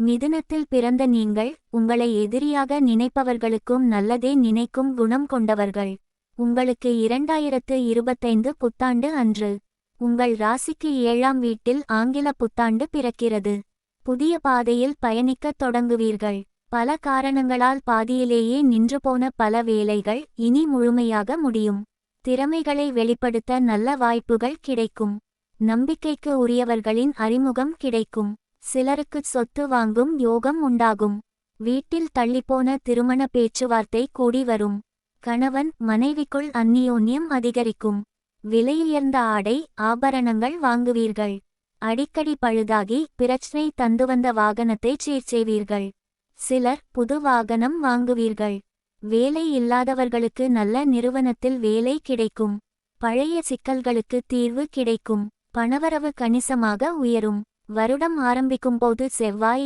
மிதுனத்தில் பிறந்த நீங்கள் உங்களை எதிரியாக நினைப்பவர்களுக்கும் நல்லதே நினைக்கும் குணம் கொண்டவர்கள். உங்களுக்கு 2025 புத்தாண்டு அன்று உங்கள் ராசிக்கு 7ஆம் வீட்டில் ஆங்கில புத்தாண்டு பிறக்கிறது. புதிய பாதையில் பயணிக்கத் தொடங்குவீர்கள். பல காரணங்களால் பாதியிலேயே நின்றுபோன பல வேலைகள் இனி முழுமையாக முடியும். திறமைகளை வெளிப்படுத்த நல்ல வாய்ப்புகள் கிடைக்கும். நம்பிக்கைக்கு உரியவர்களின் அறிமுகம் கிடைக்கும். சிலருக்கு சொத்து வாங்கும் யோகம் உண்டாகும். வீட்டில் தள்ளிப்போன திருமண பேச்சுவார்த்தை கூடி வரும். கணவன் மனைவிக்குள் அந்நியோன்யம் அதிகரிக்கும். விலையுயர்ந்த ஆடை ஆபரணங்கள் வாங்குவீர்கள். அடிக்கடி பழுதாகி பிரச்சனை தந்து வந்த வாகனத்தை சீர்செய்வீர்கள். சிலர் புது வாகனம் வாங்குவீர்கள். வேலை இல்லாதவர்களுக்கு நல்ல நிறுவனத்தில் வேலை கிடைக்கும். பழைய சிக்கல்களுக்கு தீர்வு கிடைக்கும். பணவரவு கணிசமாக உயரும். வருடம் ஆரம்பிக்கும் போது செவ்வாய்